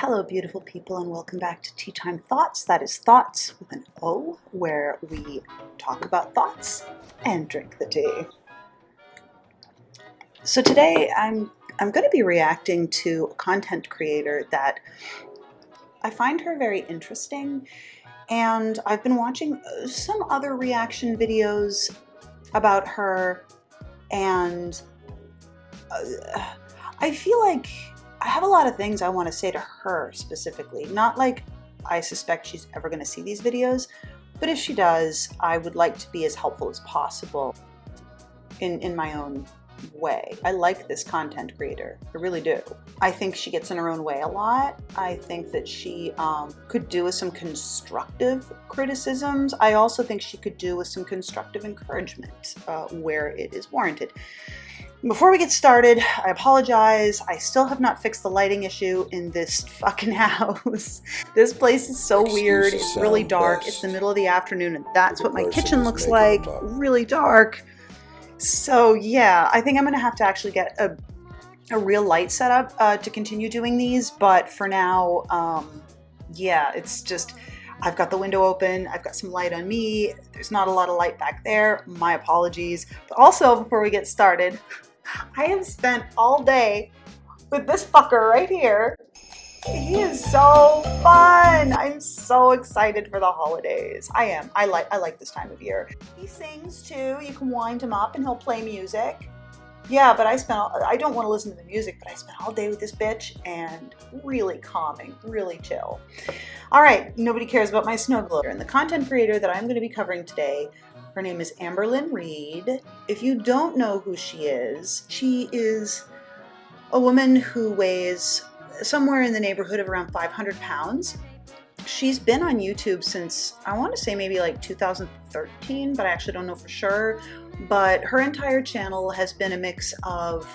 Hello beautiful people, and welcome back to Teatime Thots. That is thoughts with an O, where we talk about thoughts and drink the tea. So today I'm going to be reacting to a content creator that I find her very interesting, and I've been watching some other reaction videos about her, and I feel like I have a lot of things I want to say to her specifically. Not like I suspect she's ever going to see these videos, but if she does, I would like to be as helpful as possible in my own way. I like this content creator. I really do. I think she gets in her own way a lot. I think that she could do with some constructive criticisms. I also think she could do with some constructive encouragement where it is warranted. Before we get started, I apologize. I still have not fixed the lighting issue in this fucking house. This place is so weird. It's really dark. It's the middle of the afternoon, and that's what my kitchen looks like. Really dark. So yeah, I think I'm gonna have to actually get a real light setup to continue doing these. But for now, yeah, it's just, I've got the window open, I've got some light on me, there's not a lot of light back there, my apologies. But also, before we get started, I have spent all day with this fucker right here. He is so fun. I'm so excited for the holidays. I am. I like this time of year. He sings too. You can wind him up and he'll play music. Yeah, but I don't want to listen to the music, but I spent all day with this bitch, and really calming, really chill. All right, nobody cares about my snow globe. And the content creator that I'm going to be covering today, her name is Amberlynn Reid. If you don't know who she is a woman who weighs somewhere in the neighborhood of around 500 pounds. She's been on YouTube since, I want to say maybe like 2013, but I actually don't know for sure. But her entire channel has been a mix of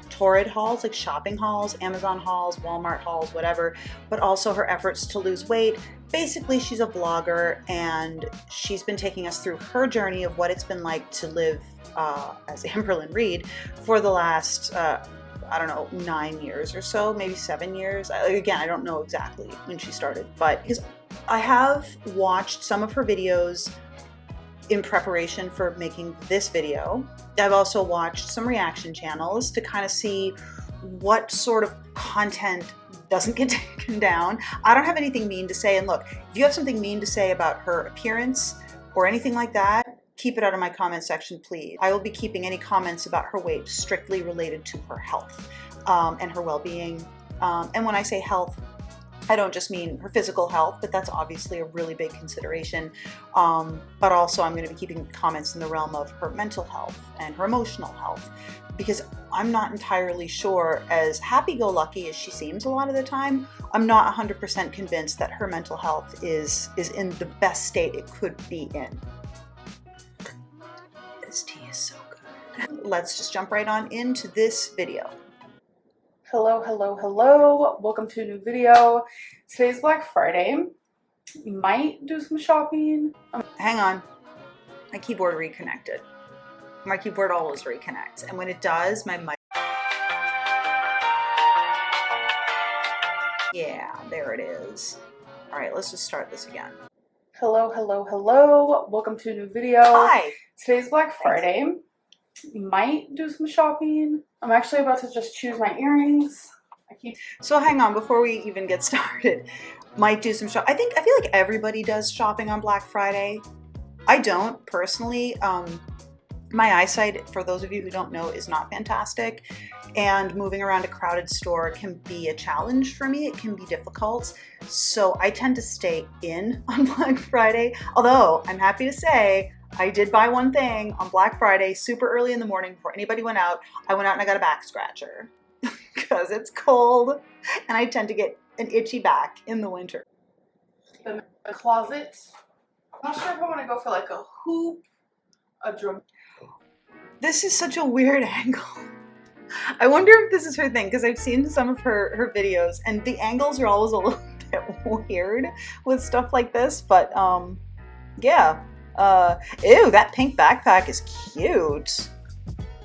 torrid hauls, like shopping hauls, Amazon hauls, Walmart hauls, whatever, but also her efforts to lose weight. Basically, she's a vlogger, and she's been taking us through her journey of what it's been like to live as Amberlynn Reid for the last I don't know, 9 years or so, maybe 7 years. Again, I don't know exactly when she started, but because I have watched some of her videos in preparation for making this video. I've also watched some reaction channels to kind of see what sort of content doesn't get taken down. I don't have anything mean to say, and look, if you have something mean to say about her appearance or anything like that, keep it out of my comment section, please. I will be keeping any comments about her weight strictly related to her health and her well-being. And when I say health, I don't just mean her physical health, but that's obviously a really big consideration. But also I'm going to be keeping comments in the realm of her mental health and her emotional health, because I'm not entirely sure, as happy-go-lucky as she seems a lot of the time, I'm not 100% convinced that her mental health is in the best state it could be in. This tea is so good. Let's just jump right on into this video. Hello, hello, hello. Welcome to a new video. Today's Black Friday. Might do some shopping. Hang on. My keyboard reconnected. My keyboard always reconnects, and when it does, my mic... Yeah, there it is. All right, let's just start this again. Hello, hello, hello. Welcome to a new video. Hi. Today's Black Friday. Might do some shopping. I'm actually about to just choose my earrings. So hang on, before we even get started. Might do some shop. I feel like everybody does shopping on Black Friday. I don't personally. My eyesight, for those of you who don't know, is not fantastic, and moving around a crowded store can be a challenge for me. It can be difficult, so I tend to stay in on Black Friday, although I'm happy to say I did buy one thing on Black Friday super early in the morning before anybody went out. I went out and I got a back scratcher because it's cold and I tend to get an itchy back in the winter. The closet. I'm not sure if I want to go for like a hoop, a drum. This is such a weird angle. I wonder if this is her thing, because I've seen some of her videos and the angles are always a little bit weird with stuff like this, but yeah. Ew, that pink backpack is cute.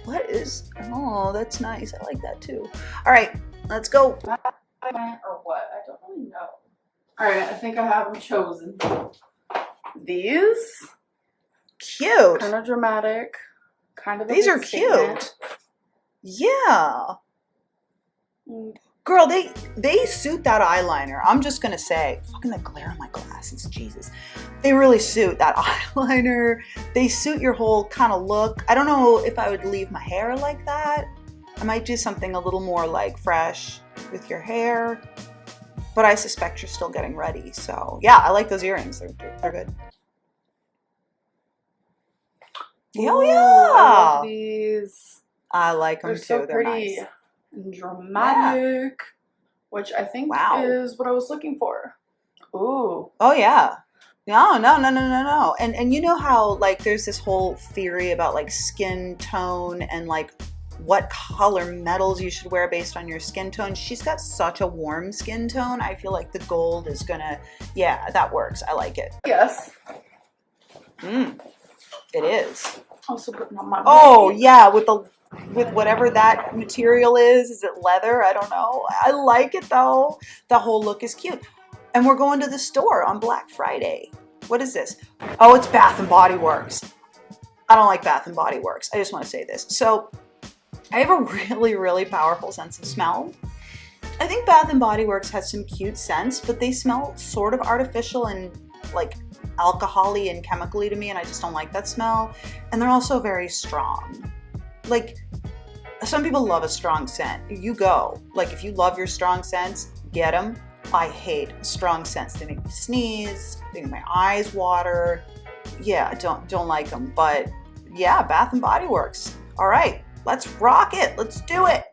What is, oh, that's nice. I like that too. All right, let's go. or what? I don't really know. Alright, I think I have them chosen. These. Cute. Kind of dramatic. Kind of a These big are statement. cute. Yeah. Girl, they suit that eyeliner. I'm just gonna say, fucking the glare on my glasses, Jesus. They really suit that eyeliner. They suit your whole kind of look. I don't know if I would leave my hair like that. I might do something a little more like fresh with your hair. But I suspect you're still getting ready. So yeah, I like those earrings. They're good. Hell yeah! I love these. I like them They're too. so They're pretty nice. and dramatic, which I think is what I was looking for. Ooh. Oh yeah. No. And you know how like there's this whole theory about like skin tone and like what color metals you should wear based on your skin tone. She's got such a warm skin tone. I feel like the gold is gonna, yeah, that works. I like it. Yes. It is. Also putting on my Oh yeah, with whatever that material is. Is it leather? I don't know. I like it though. The whole look is cute. And we're going to the store on Black Friday. What is this? Oh, it's Bath and Body Works. I don't like Bath and Body Works. I just want to say this. So I have a really, really powerful sense of smell. I think Bath and Body Works has some cute scents, but they smell sort of artificial and like alcohol-y and chemically to me, and I just don't like that smell. And they're also very strong. Like, some people love a strong scent. You go. Like, if you love your strong scents, get them. I hate strong scents. They make me sneeze. They make my eyes water. Yeah, don't like them. But yeah, Bath and Body Works. All right, let's rock it. Let's do it.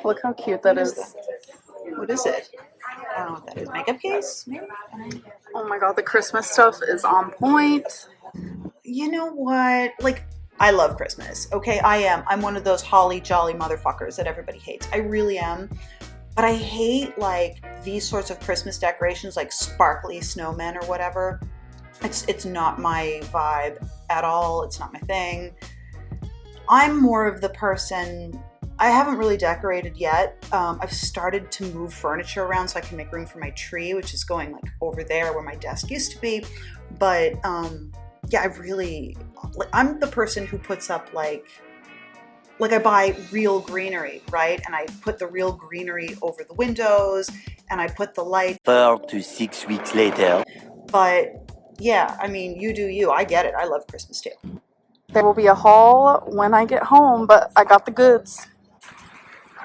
Look how cute that is. What is it? I don't know what that is. Makeup case? Maybe? Oh my god, the Christmas stuff is on point. You know what? Like, I love Christmas, okay? I'm one of those holly jolly motherfuckers that everybody hates. I really am. But I hate, like, these sorts of Christmas decorations, like sparkly snowmen or whatever. It's not my vibe at all. It's not my thing. I'm more of the person... I haven't really decorated yet. I've started to move furniture around so I can make room for my tree, which is going like over there where my desk used to be. But yeah, I'm the person who puts up like I buy real greenery, right? And I put the real greenery over the windows and I put the light. 4 to 6 weeks later. But yeah, I mean, you do you. I get it. I love Christmas too. There will be a haul when I get home, but I got the goods.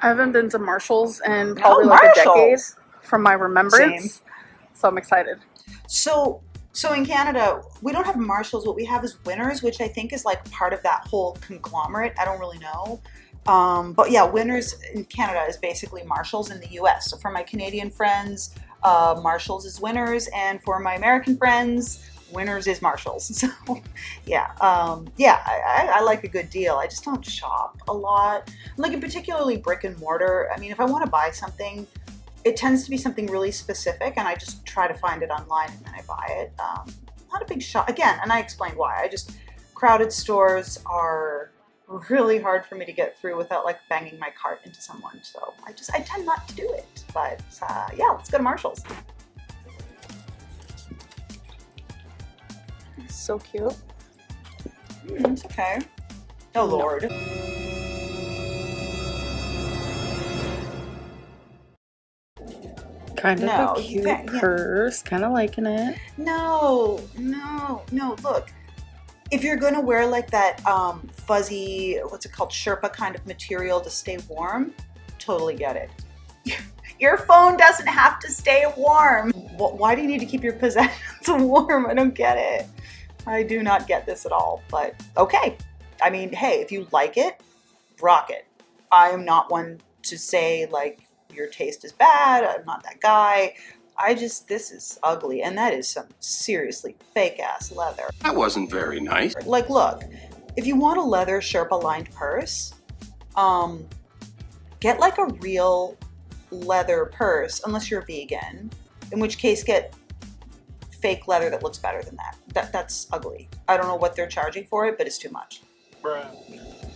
I haven't been to Marshall's in probably like a decade from my remembrance. Same. So I'm excited. So in Canada, we don't have Marshalls. What we have is Winners, which I think is like part of that whole conglomerate. I don't really know. But yeah, Winners in Canada is basically Marshalls in the US. So for my Canadian friends, Marshalls is Winners. And for my American friends, Winners is Marshalls. So yeah, I like a good deal. I just don't shop a lot. Like, in particularly brick and mortar. I mean, if I want to buy something, it tends to be something really specific, and I just try to find it online and then I buy it. Not a big shop again, and I explained why. Crowded stores are really hard for me to get through without like banging my cart into someone. So I tend not to do it. But yeah, let's go to Marshall's. So cute. It's okay. Oh Lord. Kind of a cute purse. Kind of liking it. No. Look, if you're gonna wear like that fuzzy, what's it called, Sherpa kind of material to stay warm, totally get it. Your phone doesn't have to stay warm. Why do you need to keep your possessions warm? I don't get it. I do not get this at all, but okay. I mean, hey, if you like it, rock it. I am not one to say like your taste is bad. I'm not that guy. This is ugly, and that is some seriously fake ass leather. That wasn't very nice. Like, look, if you want a leather Sherpa lined purse, get like a real leather purse, unless you're vegan, in which case get fake leather that looks better than that. That's ugly. I don't know what they're charging for it, but it's too much. Bruh.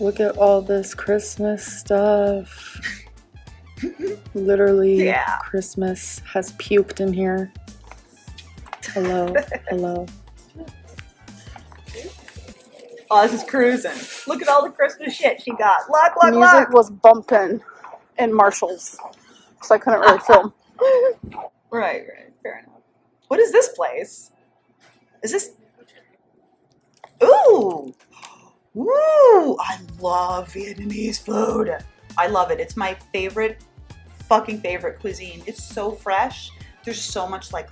Look at all this Christmas stuff. Literally, Yeah. Christmas has puked in here. Hello, hello. Oh, this is cruising. Look at all the Christmas shit she got. Look, look, Music look. was bumping in Marshall's, so I couldn't really film. Right, fair enough. What is this place? Is this? Ooh, ooh! I love Vietnamese food. I love it. It's my fucking favorite cuisine. It's so fresh. There's so much like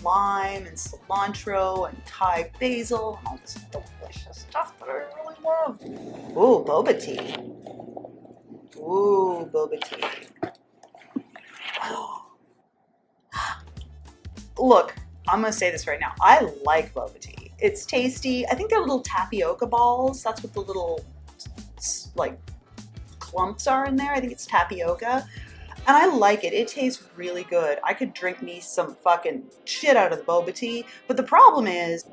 lime and cilantro and Thai basil and all this delicious stuff that I really love. Ooh, boba tea. Ooh, boba tea. Look, I'm gonna say this right now. I like boba tea. It's tasty. I think they're little tapioca balls. That's what the little like clumps are in there. I think it's tapioca. And I like it. It tastes really good. I could drink me some fucking shit out of the boba tea. But the problem is,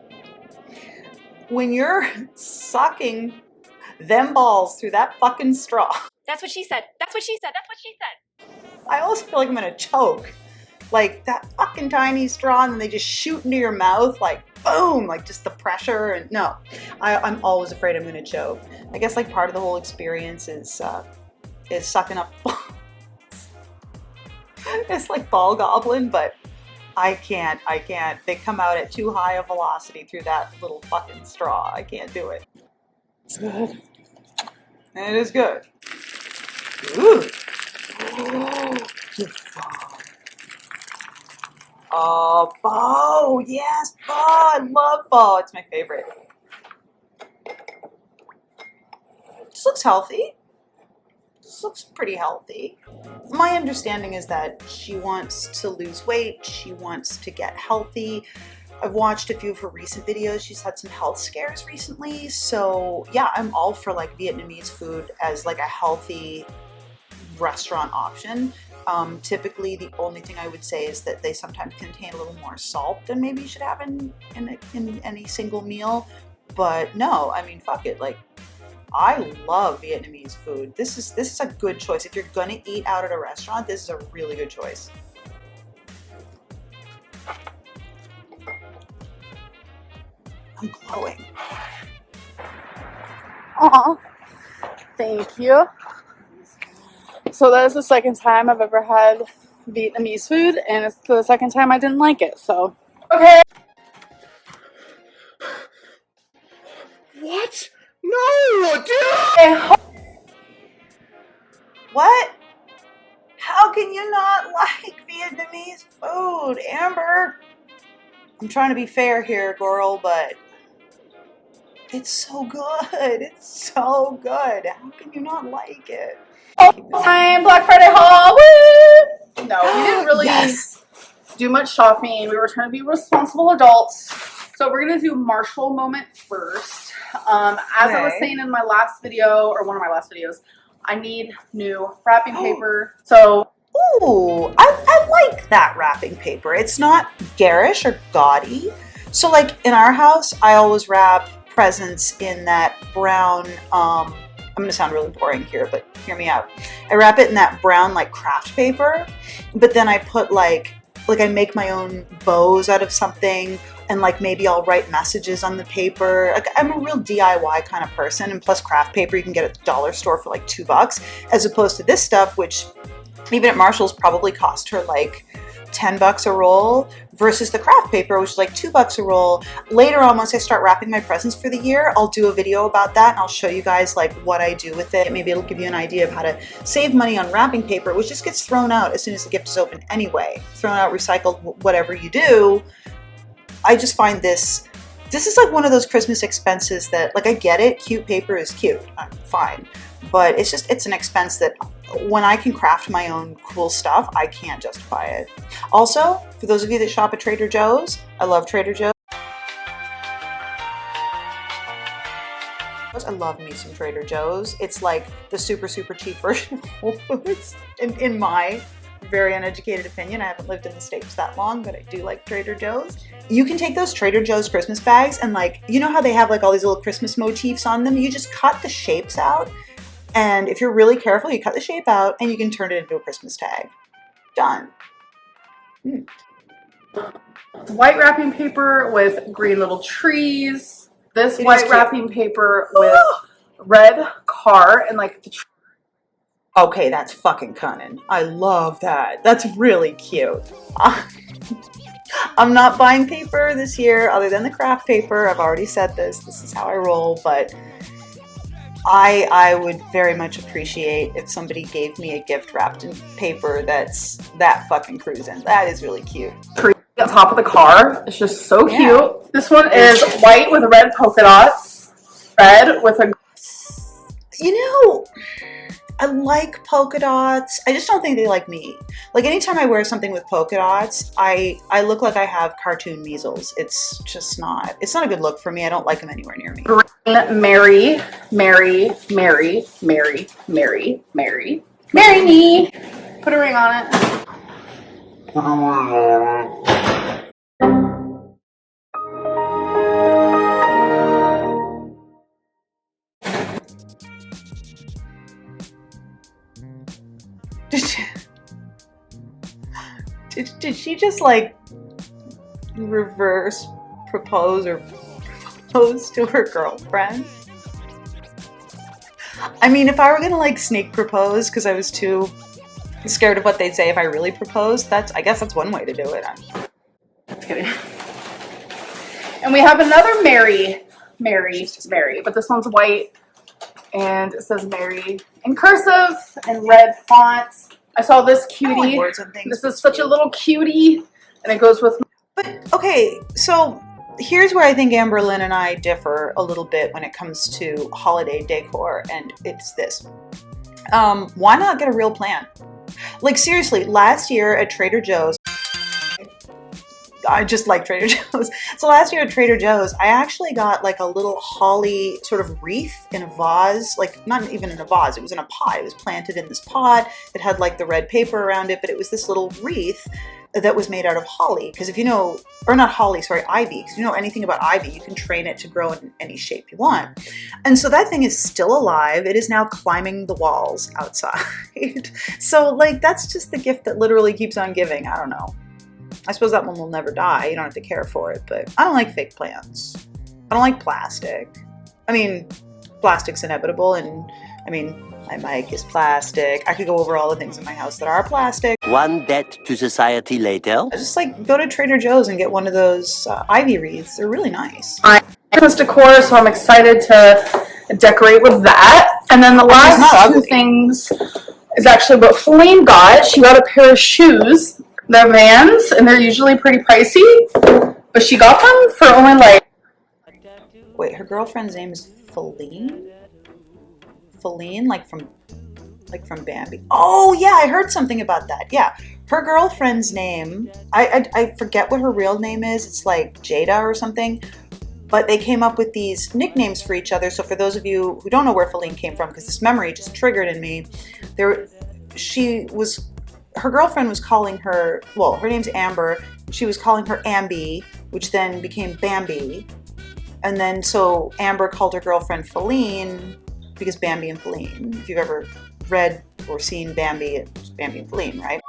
when you're sucking them balls through that fucking straw. That's what she said. That's what she said. That's what she said. I always feel like I'm gonna choke. Like that fucking tiny straw, and then they just shoot into your mouth like boom, like just the pressure. And no, I'm always afraid I'm gonna choke. I guess like part of the whole experience is sucking up. It's like ball goblin, but I can't. They come out at too high a velocity through that little fucking straw. I can't do it. It's good. It is good. Ooh. Oh, pho. Yes, pho. I love pho. It's my favorite. This looks healthy. This looks pretty healthy. My understanding is that she wants to lose weight. She wants to get healthy. I've watched a few of her recent videos. She's had some health scares recently. So yeah, I'm all for like Vietnamese food as like a healthy restaurant option. Typically, the only thing I would say is that they sometimes contain a little more salt than maybe you should have in any single meal. But no, I mean, fuck it. Like, I love Vietnamese food. This is a good choice. If you're gonna eat out at a restaurant, this is a really good choice. I'm glowing. Aw, thank you. So that is the second time I've ever had Vietnamese food, and it's the second time I didn't like it, so. Okay. What? No, dude! What? How can you not like Vietnamese food, Amber? I'm trying to be fair here, girl, but it's so good. It's so good. How can you not like it? Time Black Friday haul. Woo! No, we didn't really Yes. do much shopping. We were trying to be responsible adults. So we're gonna do Marshall moment first. As I was saying in my last video, or one of my last videos, I need new wrapping paper. So ooh, I like that wrapping paper. It's not garish or gaudy. So like in our house, I always wrap presents in that brown, I'm gonna sound really boring here, but hear me out. I wrap it in that brown like craft paper, but then I put like I make my own bows out of something, and like maybe I'll write messages on the paper. Like I'm a real DIY kind of person, and plus craft paper you can get at the dollar store for like $2, as opposed to this stuff, which even at Marshall's probably cost her like $10 a roll, versus the craft paper, which is like $2 a roll. Later on, once I start wrapping my presents for the year, I'll do a video about that and I'll show you guys like what I do with it. Maybe it'll give you an idea of how to save money on wrapping paper, which just gets thrown out as soon as the gift is open anyway. Thrown out, recycled, whatever you do. I just find this is like one of those Christmas expenses that, like, I get it, cute paper is cute, fine, but it's an expense that when I can craft my own cool stuff, I can't justify it. Also, for those of you that shop at Trader Joe's, I love Trader Joe's. I love me some Trader Joe's. It's like the super, super cheap version of Whole Foods in my very uneducated opinion. I haven't lived in the States that long, but I do like Trader Joe's. You can take those Trader Joe's Christmas bags and like, you know how they have like all these little Christmas motifs on them? You just cut the shapes out. And if you're really careful, you cut the shape out and you can turn it into a Christmas tag. Done. White wrapping paper with green little trees. This It white wrapping paper with red car and like the okay, that's fucking cunning. I love that. That's really cute. I'm not buying paper this year other than the craft paper. I've already said this. This is how I roll, but I would very much appreciate if somebody gave me a gift wrapped in paper that's that fucking cruising. That is really cute. tree on top of the car. It's just so cute. Yeah. This one is white with red polka dots. Red with a... You know, I like polka dots. I just don't think they like me. Like anytime I wear something with polka dots, I look like I have cartoon measles. It's just not, it's not a good look for me. I don't like them anywhere near me. Green Mary, Mary, Mary, Mary, Mary, Mary, marry me. Put a ring on it. Did she just like reverse propose or propose to her girlfriend? I mean, if I were gonna like sneak propose because I was too scared of what they'd say if I really proposed, I guess that's one way to do it. Just kidding. And we have another Mary, but this one's white and it says Mary in cursive and red fonts. I saw this cutie. This is such a little cutie, and it goes with. But okay, so here's where I think Amberlynn and I differ a little bit when it comes to holiday decor, and it's this. Why not get a real plan? Like seriously, last year at Trader Joe's, I just like Trader Joe's. So last year at Trader Joe's, I actually got like a little holly sort of wreath in a vase, like not even in a vase, it was in a pot. It was planted in this pot. It had like the red paper around it, but it was this little wreath that was made out of holly. Because if you know, or not holly, sorry, ivy. Because you know anything about ivy, you can train it to grow in any shape you want. And so that thing is still alive. It is now climbing the walls outside. So like, that's just the gift that literally keeps on giving. I don't know. I suppose that one will never die. You don't have to care for it, but I don't like fake plants. I don't like plastic. I mean, plastic's inevitable, and I mean, my mic is plastic. I could go over all the things in my house that are plastic. One debt to society later. I just like go to Trader Joe's and get one of those ivy wreaths. They're really nice. Christmas decor, so I'm excited to decorate with that. And then the last two things is actually what Feline got. She got a pair of shoes. They're Vans, and they're usually pretty pricey, but she got them for only like... Wait, her girlfriend's name is Feline? Feline, like from Bambi. Oh yeah, I heard something about that. Yeah, her girlfriend's name, I forget what her real name is. It's like Jada or something. But they came up with these nicknames for each other. So for those of you who don't know where Feline came from, because this memory just triggered in me, her girlfriend was calling her, well, her name's Amber. She was calling her Ambi, which then became Bambi. And then so Amber called her girlfriend Feline because Bambi and Feline. If you've ever read or seen Bambi, it's Bambi and Feline, right?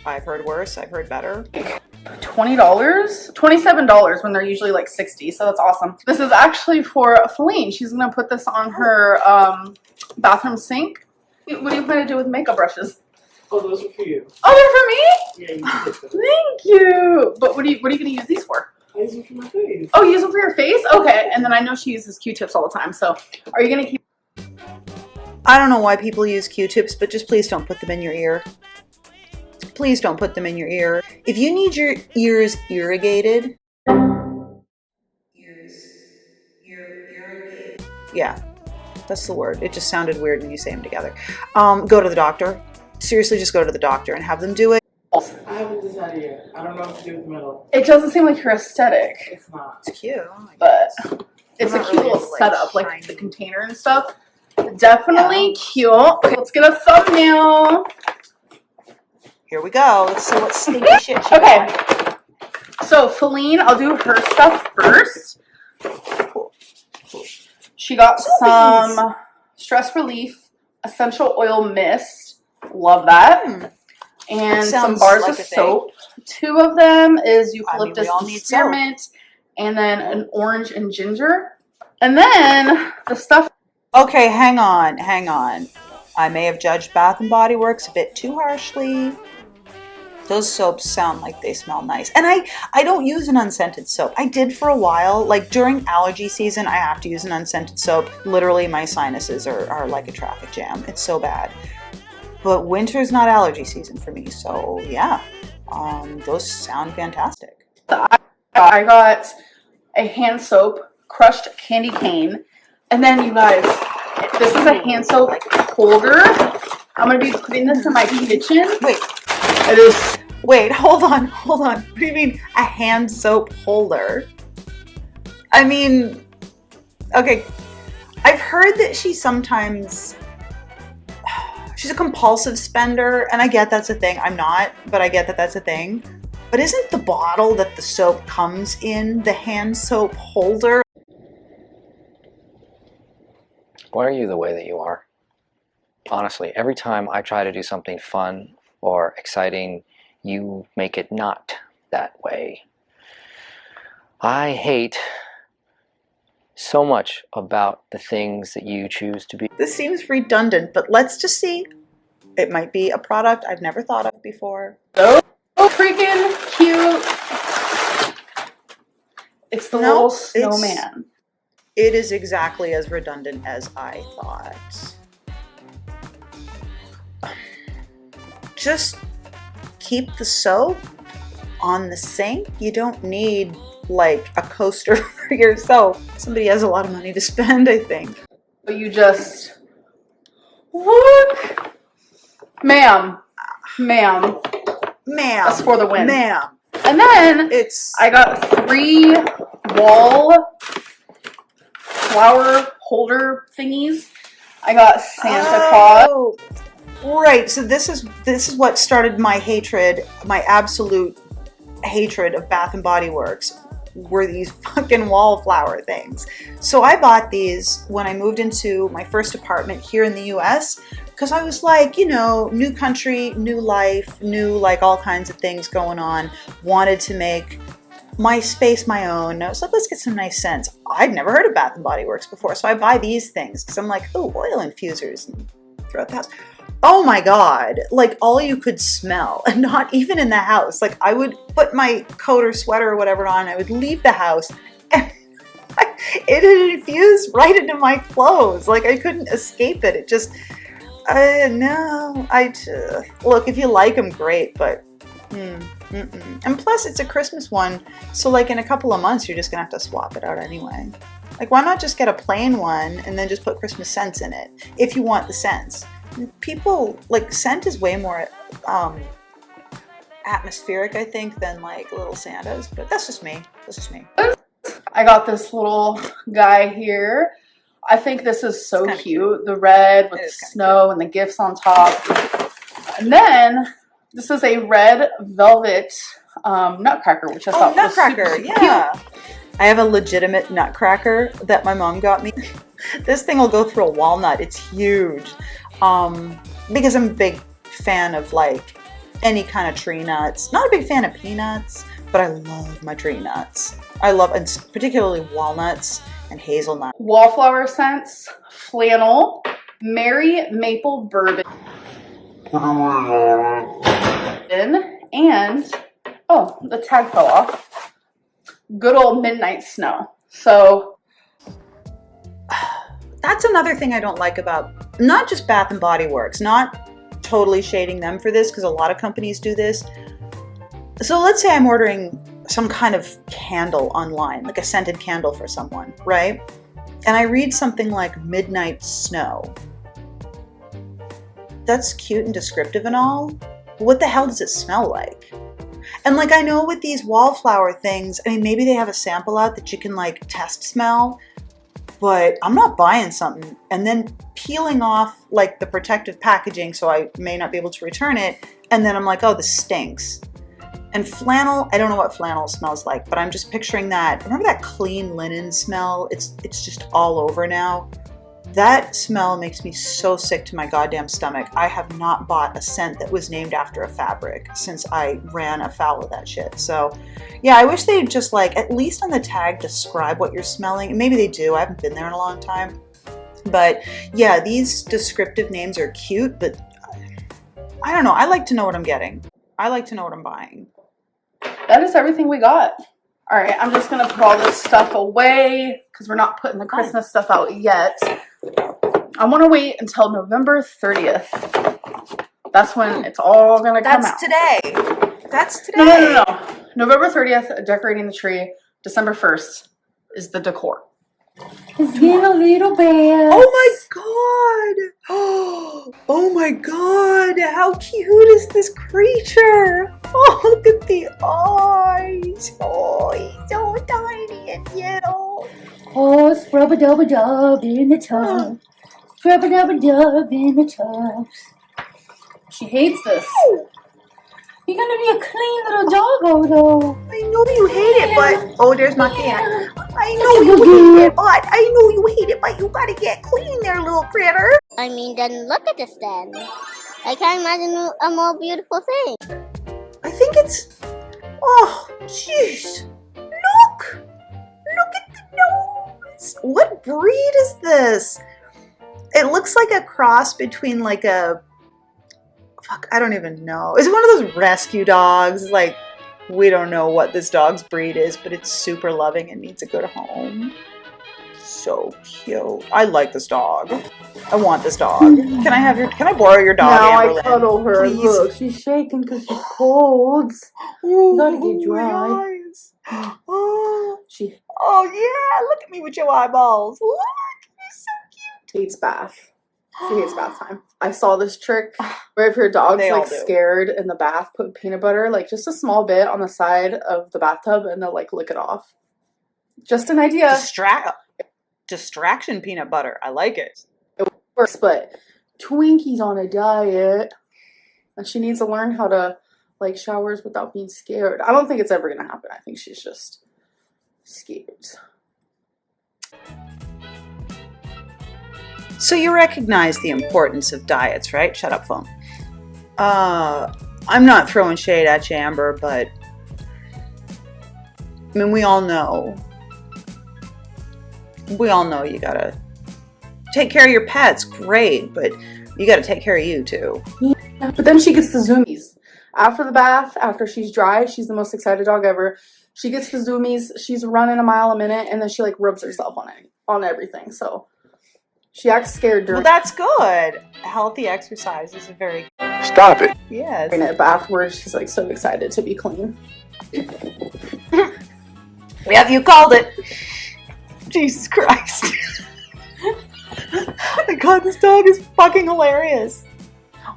I've heard worse, I've heard better. $20, $27 when they're usually like 60, so that's awesome. This is actually for Feline. She's gonna put this on her bathroom sink. What do you plan to do with makeup brushes? Oh, those are for you. Oh, they're for me? Yeah, you can take them. Thank you. But what are you gonna use these for? I use them for my face. Oh, you use them for your face? Okay. And then I know she uses Q-tips all the time. So are you gonna keep? I don't know why people use Q-tips, but just please don't put them in your ear. Please don't put them in your ear. If you need your ears irrigated, yeah, that's the word. It just sounded weird when you say them together. Go to the doctor. Seriously, just go to the doctor and have them do it. I haven't decided yet. I don't know what to do with the middle. It doesn't seem like your aesthetic. It's not. It's cute. But it's a not cute really little into, like, setup, shiny. like the container and stuff. Definitely cute. Okay, let's get a thumbnail. Here we go. Let's see what stinky shit she Okay. got. So Feline, I'll do her stuff first. Cool. She got Soapies. some stress relief essential oil mist. Love that. And some Sounds bars like of a thing. soap. 2 of them is eucalyptus we all and need spearmint, and then an orange and ginger. And then the stuff. Okay, hang on. I may have judged Bath & Body Works a bit too harshly. Those soaps sound like they smell nice. And I don't use an unscented soap. I did for a while. Like during allergy season, I have to use an unscented soap. Literally, my sinuses are like a traffic jam. It's so bad. But winter's not allergy season for me. So yeah, those sound fantastic. I got a hand soap, crushed candy cane. And then you guys, this is a hand soap holder. I'm going to be putting this in my kitchen. Wait. It is. Wait, hold on. What do you mean a hand soap holder? I mean, okay, I've heard that she's a compulsive spender, and I get that's a thing. I'm not, but I get that that's a thing. But isn't the bottle that the soap comes in the hand soap holder? Why are you the way that you are? Honestly, every time I try to do something fun or exciting, you make it not that way. I hate so much about the things that you choose to be. This seems redundant, but let's just see. It might be a product I've never thought of before. So freaking cute. It's the little snowman. It is exactly as redundant as I thought. Just keep the soap on the sink. You don't need like a coaster for your soap. Somebody has a lot of money to spend, I think. But you just look. Ma'am. That's for the win. Ma'am. And then I got 3 wall flower holder thingies. I got Santa Claus. Right. So this is what started my hatred, my absolute hatred of Bath and Body Works, were these fucking wallflower things. So I bought these when I moved into my first apartment here in the US, because I was like, you know, new country, new life, new like all kinds of things going on. Wanted to make my space my own. I was like, let's get some nice scents. I'd never heard of Bath and Body Works before, so I buy these things because I'm like, oh, oil infusers and throughout the house. Oh my God, like all you could smell, and not even in the house. Like I would put my coat or sweater or whatever on, I would leave the house and it had infused right into my clothes. Like I couldn't escape it. It just, no, look, if you like them, great, but and plus it's a Christmas one. So like in a couple of months, you're just gonna have to swap it out anyway. Like why not just get a plain one and then just put Christmas scents in it if you want the scents. People, like, scent is way more atmospheric, I think, than like Little Santas, but that's just me. I got this little guy here. I think this is so cute. The red with the snow and the gifts on top. And then this is a red velvet nutcracker, which I thought was super cute. I have a legitimate nutcracker that my mom got me. This thing will go through a walnut. It's huge. Because I'm a big fan of like any kind of tree nuts. Not a big fan of peanuts, but I love my tree nuts. I love, and particularly walnuts and hazelnut. Wallflower scents, flannel, Merry Maple Bourbon, and, oh, the tag fell off. Good old Midnight Snow. So that's another thing I don't like about not just Bath and Body Works, not totally shading them for this because a lot of companies do this. So let's say I'm ordering some kind of candle online, like a scented candle for someone, right? And I read something like Midnight Snow. That's cute and descriptive and all. But what the hell does it smell like? And like I know with these wallflower things, I mean maybe they have a sample out that you can like test smell. but I'm not buying something and then peeling off like the protective packaging so I may not be able to return it. And then I'm like, oh, this stinks. And flannel, I don't know what flannel smells like, but I'm just picturing that. Remember that clean linen smell? It's just all over now. That smell makes me so sick to my goddamn stomach. I have not bought a scent that was named after a fabric since I ran afoul of that shit. So yeah, I wish they'd just like, at least on the tag, describe what you're smelling. And maybe they do, I haven't been there in a long time. But yeah, these descriptive names are cute, but I don't know. I like to know what I'm getting. I like to know what I'm buying. That is everything we got. All right, I'm just gonna put all this stuff away because we're not putting the Christmas stuff out yet. I want to wait until November 30th. That's when it's all gonna come out. That's today. That's today. No. November 30th, decorating the tree. December 1st is the decor. It's getting a little bad. Oh my god! Oh my god! How cute is this creature? Oh, look at the eyes! Oh, he's so tiny and little. Oh, scrub-a-dub-a-dub in the tub. Scrub-a-dub-a-dub in the tub. She hates this. You're gonna be a clean little doggo, though. I know you hate it, but oh, there's my cat. I know you you hate hate it, but I know you hate it, but you gotta get clean there, little critter. I mean, then look at this then. I can't imagine a more beautiful thing. I think it's... Oh, jeez. Look! Look at the nose! What breed is this? It looks like a cross between like a... Fuck, I don't even know. Is it one of those rescue dogs? Like, we don't know what this dog's breed is, but it's super loving and needs a good home. So cute. I like this dog. I want this dog. Can I borrow your dog, Amberlynn? I cuddle her. Please. Look, she's shaking because she's cold. Oh, Gotta get dry. my eyes. Oh, She oh yeah, look at me with your eyeballs. Look, you're so cute. Hates bath. She hates bath time. I saw this trick where if your dog's They all like do. scared in the bath, put peanut butter, like just a small bit on the side of the bathtub and they'll like lick it off. Just an idea. Distraction peanut butter. I like it. It works, but Twinkie's on a diet and she needs to learn how to like showers without being scared. I don't think it's ever gonna happen. I think she's just scared. So you recognize the importance of diets, right? Shut up, phone. I'm not throwing shade at you, Amber, but I mean, we all know you gotta take care of your pets. Great, but you gotta take care of you too. Yeah, but then she gets the zoomies. After the bath, after she's dry, she's the most excited dog ever. She gets the zoomies, she's running a mile a minute, and then she like rubs herself on everything. So she acts scared during Well, that's good. Healthy exercise is a very... Stop it. Yes. it, but afterwards she's like so excited to be clean. Yep, you called it. Jesus Christ. Oh my god, this dog is fucking hilarious.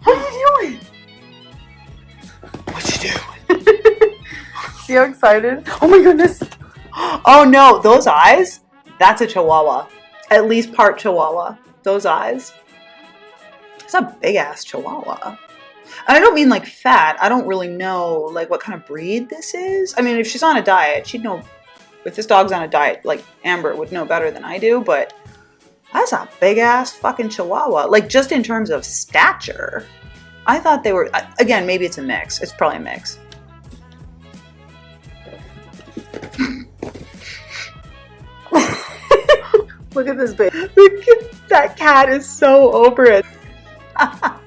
What are you doing? What you doing? See how excited? Oh my goodness. Oh no, those eyes? That's a Chihuahua. At least part Chihuahua. Those eyes. It's a big ass Chihuahua. And I don't mean like fat. I don't really know like what kind of breed this is. I mean, if she's on a diet, she'd know. If this dog's on a diet, like Amber would know better than I do, but that's a big ass fucking Chihuahua. Like just in terms of stature. I thought they were, again, maybe it's a mix. It's probably a mix. Look at this baby. That cat is so over it. Oh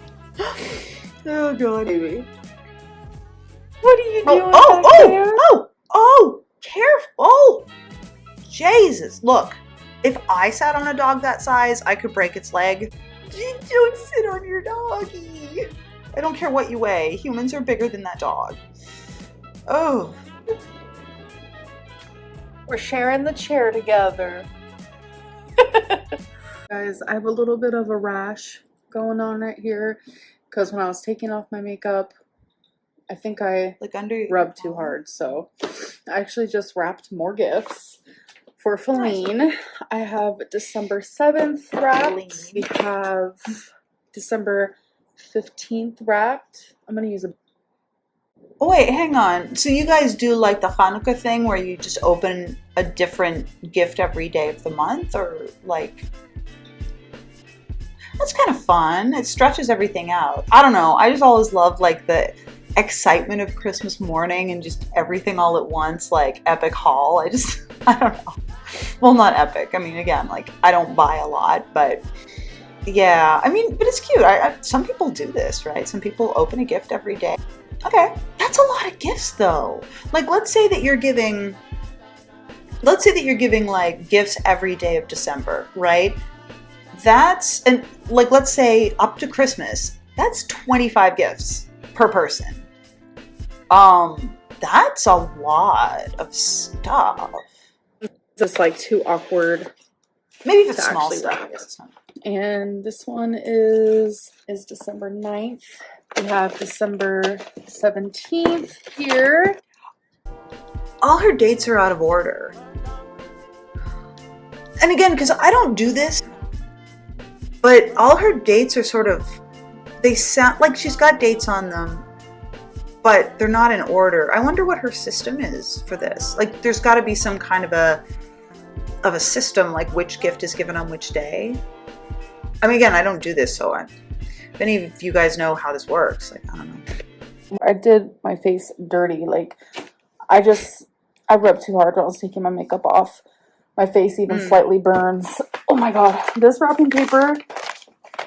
god. Baby. What are you doing? Oh, careful. Jesus, look. If I sat on a dog that size, I could break its leg. Don't sit on your doggy. I don't care what you weigh. Humans are bigger than that dog. Oh. We're sharing the chair together. Guys, I have a little bit of a rash going on right here because when I was taking off my makeup, I think I Like under rubbed too hard. So I actually just wrapped more gifts For Feline, I have December 7th wrapped. We have December 15th wrapped. I'm going to use a... Oh, wait, hang on. So you guys do like the Hanukkah thing where you just open a different gift every day of the month? Or like... That's kind of fun. It stretches everything out. I don't know. I just always love like the excitement of Christmas morning and just everything all at once, like epic haul. I don't know. Well, not epic. I mean, again, like I don't buy a lot, but yeah, I mean, but it's cute. Some people do this, right? Some people open a gift every day. Okay. That's a lot of gifts though. Like, let's say that you're giving like gifts every day of December, right? That's, and like, let's say up to Christmas, that's 25 gifts per person. That's a lot of stuff. Just like too awkward. Maybe if it's to small actually stuff. wrap. And this one is December 9th. We have December 17th here. All her dates are out of order. And again, because I don't do this, but all her dates are sort of, they sound like she's got dates on them, but they're not in order. I wonder what her system is for this. Like, there's got to be some kind of a system, like which gift is given on which day. I mean, again, I don't do this, so if any of you guys know how this works, like, I don't know. I did my face dirty. Like, I rubbed too hard when I was taking my makeup off. My face even slightly burns. Oh my god. This wrapping paper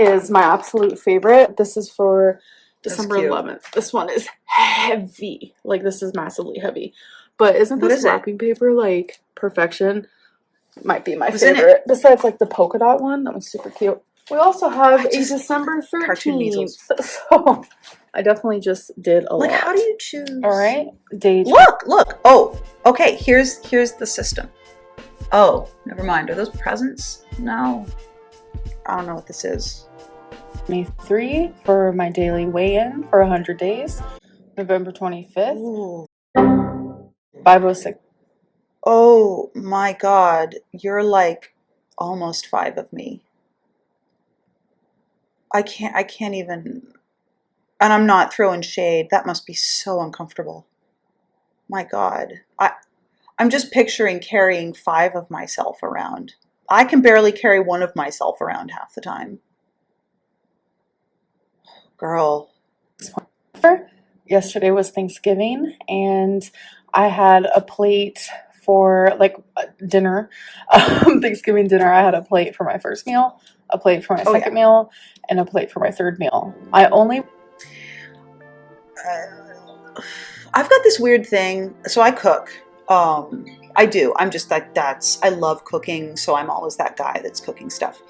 is my absolute favorite. This is for December 11th. This one is heavy. Like, this is massively heavy. But isn't this wrapping paper like perfection? Might be my favorite. Besides like the polka dot one. That one's super cute. We also have a December 13th. So I definitely just did a lot. Like, how do you choose? All right. Date. Look. Oh, okay. Here's the system. Oh, never mind. Are those presents? No. I don't know what this is. May 3 for my daily weigh-in for 100 days. November 25th. Ooh. 506. Oh my god. You're like almost 5 of me. I can't even, and I'm not throwing shade. That must be so uncomfortable. My god. I'm just picturing carrying 5 of myself around. I can barely carry 1 of myself around half the time. Girl. Yesterday was Thanksgiving, and I had a plate for like dinner. Thanksgiving dinner. I had a plate for my first meal, a plate for my second meal, and a plate for my third meal. I've got this weird thing. So I cook. I do. I'm just like, I love cooking. So I'm always that guy that's cooking stuff.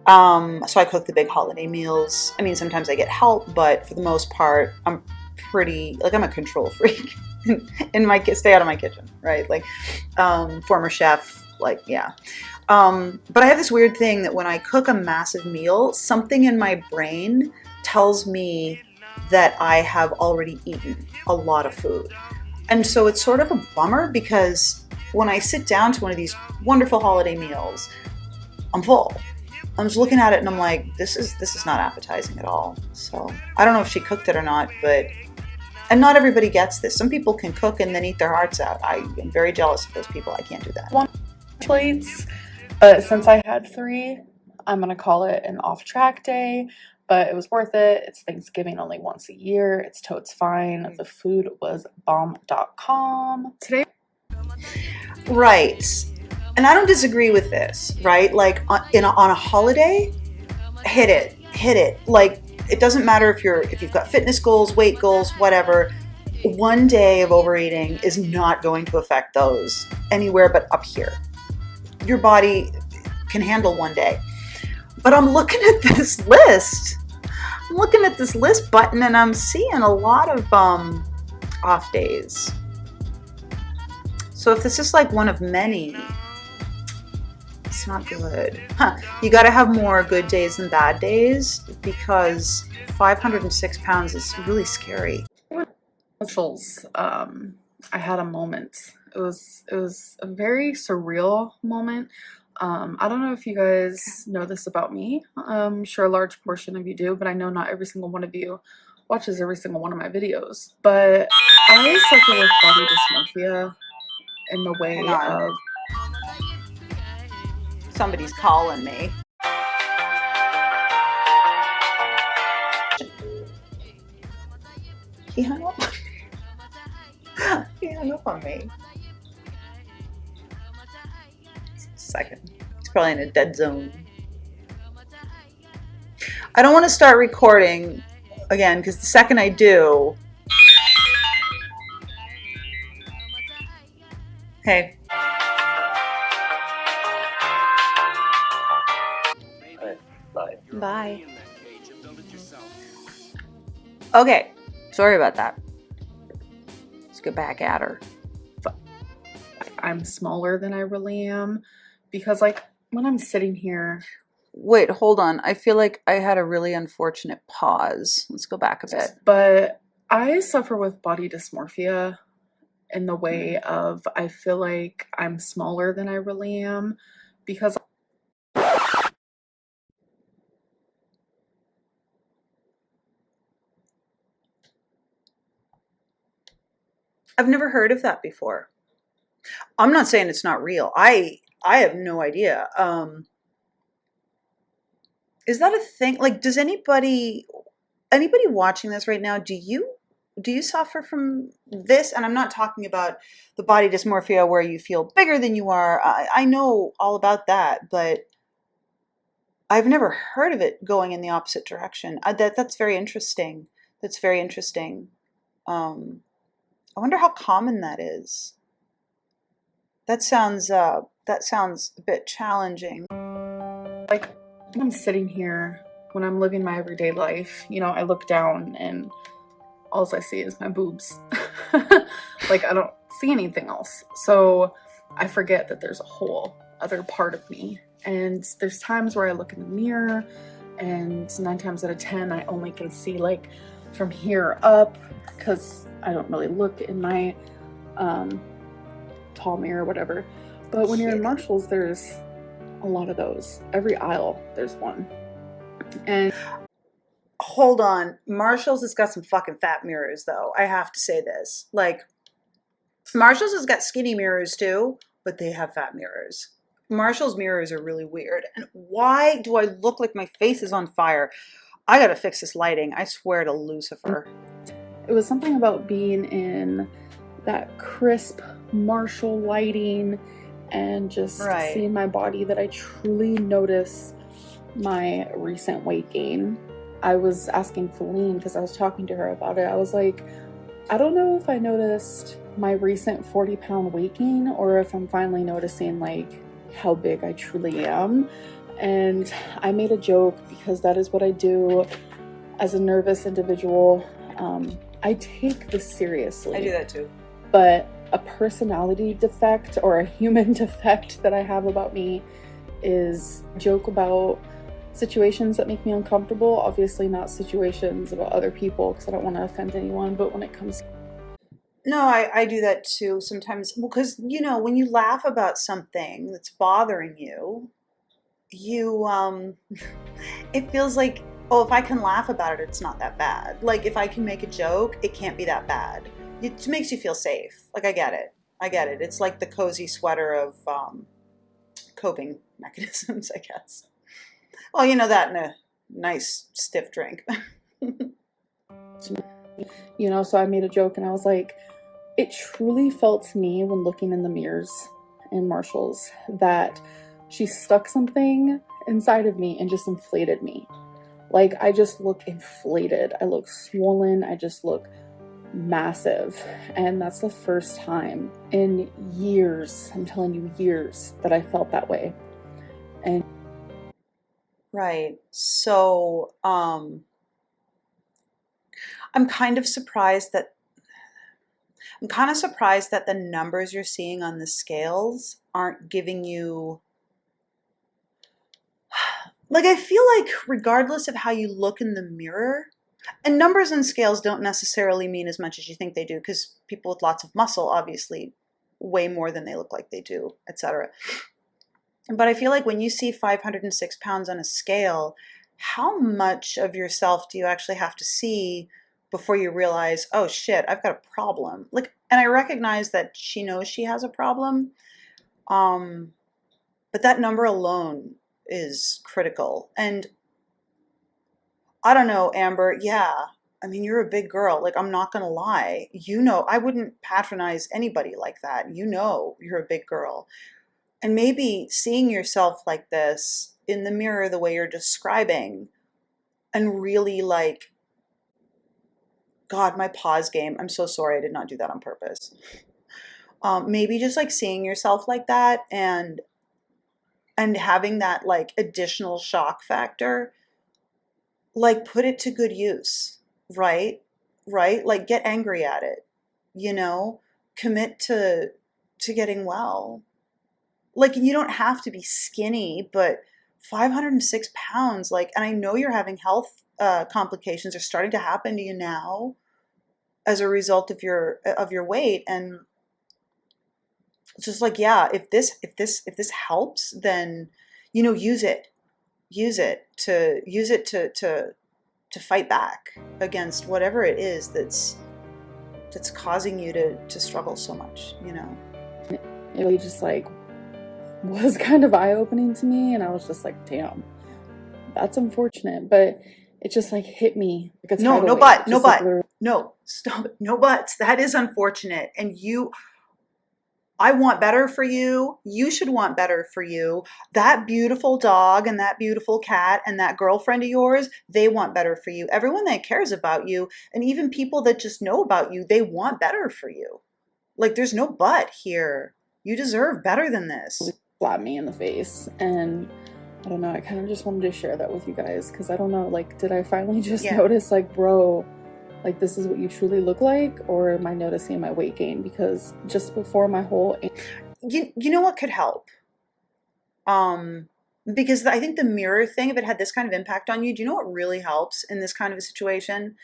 So I cook the big holiday meals. I mean, sometimes I get help, but for the most part, I'm pretty, like, I'm a control freak stay out of my kitchen, right? Like, former chef, like, yeah. But I have this weird thing that when I cook a massive meal, something in my brain tells me that I have already eaten a lot of food. And so it's sort of a bummer because when I sit down to one of these wonderful holiday meals, I'm full. I'm just looking at it and I'm like, this is not appetizing at all. So I don't know if she cooked it or not, and not everybody gets this. Some people can cook and then eat their hearts out. I am very jealous of those people. I can't do that. 1 plates, but since I had 3, I'm gonna call it an off-track day. But it was worth it. It's Thanksgiving only once a year. It's totes fine. The food was bomb.com. Today. Right. And I don't disagree with this, right? Like on a holiday, hit it. Like, it doesn't matter if you've got fitness goals, weight goals, whatever. One day of overeating is not going to affect those anywhere but up here. Your body can handle one day. But I'm looking at this list. I'm looking at this list button and I'm seeing a lot of off days. So if this is like one of many, it's not good. You got to have more good days than bad days because 506 pounds is really scary. Socials. I had a moment It was a very surreal moment. I don't know if you guys know this about me. I'm sure a large portion of you do, but I know not every single one of you watches every single one of my videos. But I suffer with body dysmorphia in the way Hang on. of... Somebody's calling me. He hung up on me. He hung up on me. Second. He's probably in a dead zone. I don't want to start recording again because the second I do... Hey. Bye. Bye. Okay. Sorry about that. Let's get back at her. I'm smaller than I really am, because like when I'm sitting here... Wait, hold on. I feel like I had a really unfortunate pause. Let's go back a bit. But I suffer with body dysmorphia in the way of I feel like I'm smaller than I really am, because I've never heard of that before. I'm not saying it's not real. I have no idea. Is that a thing? Like, does anybody watching this right now, do you suffer from this? And I'm not talking about the body dysmorphia where you feel bigger than you are. I know all about that, but I've never heard of it going in the opposite direction. That's very interesting. That's very interesting. I wonder how common that is. That sounds a bit challenging. like when I'm sitting here, when I'm living my everyday life, you know, I look down and all I see is my boobs. Like I don't see anything else. So I forget that there's a whole other part of me. And there's times where I look in the mirror and 9 times out of 10 I only can see like from here up, because I don't really look in my tall mirror or whatever. But when you're in Marshall's, there's a lot of those. Every aisle there's one. And hold on, Marshall's has got some fucking fat mirrors though. I have to say this. Like, Marshall's has got skinny mirrors too, but they have fat mirrors. Marshall's mirrors are really weird. And why do I look like my face is on fire? I gotta fix this lighting. I swear to Lucifer. it was something about being in that crisp Marshall lighting and just seeing my body that I truly noticed my recent weight gain. I was asking Feline, because I was talking to her about it, I was like, I don't know if I noticed my recent 40-pound weight gain or if I'm finally noticing like how big I truly am. And I made a joke, because that is what I do as a nervous individual. I take this seriously. I do that too. But a personality defect or a human defect that I have about me is joke about situations that make me uncomfortable. Obviously not situations about other people, because I don't want to offend anyone, but when it comes... No, I do that too sometimes. Well, because, you know, when you laugh about something that's bothering you, it feels like, oh, if I can laugh about it, it's not that bad. Like, if I can make a joke, it can't be that bad. It makes you feel safe. Like, I get it. It's like the cozy sweater of coping mechanisms, I guess. Well, you know that in a nice stiff drink. You know, so I made a joke and I was like, it truly felt to me when looking in the mirrors in Marshall's that she stuck something inside of me and just inflated me. Like, I just look inflated. I look swollen. I just look massive. And that's the first time in years, I'm telling you, years, that I felt that way. And right. So, I'm kind of surprised that the numbers you're seeing on the scales aren't giving you, like, I feel like regardless of how you look in the mirror, and numbers and scales don't necessarily mean as much as you think they do, because people with lots of muscle obviously way more than they look like they do, etc. But I feel like when you see 506 pounds on a scale, how much of yourself do you actually have to see before you realize, oh shit, I've got a problem? Like, and I recognize that she knows she has a problem. But that number alone is critical. And I don't know, Amber, yeah. I mean, you're a big girl. Like, I'm not going to lie. You know, I wouldn't patronize anybody like that. You know, you're a big girl. And maybe seeing yourself like this in the mirror, the way you're describing, and really like, God, my pause game. I'm so sorry. I did not do that on purpose. Maybe just like seeing yourself like that and having that like additional shock factor, like put it to good use, right? Right? Like get angry at it, you know, commit to getting well. Like you don't have to be skinny, but 506 pounds, like, and I know you're having health complications are starting to happen to you now as a result of your weight. And it's just like, yeah, if this helps, then, you know, use it to fight back against whatever it is that's causing you to struggle so much, you know. It really just like was kind of eye-opening to me, and I was just like, damn, that's unfortunate. But it just like hit me like a No tidal wave. but Just, like, no, stop it. No buts. That is unfortunate. And I want better for you. You should want better for you. That beautiful dog and that beautiful cat and that girlfriend of yours, they want better for you. Everyone that cares about you, and even people that just know about you, they want better for you. Like there's no but here. You deserve better than this. Slapped me in the face, and I don't know, I kind of just wanted to share that with you guys, because I don't know, like, did I finally just notice, like, bro, like, this is what you truly look like, or am I noticing my weight gain? Because just before my whole... You know what could help? Because I think the mirror thing, if it had this kind of impact on you, do you know what really helps in this kind of a situation?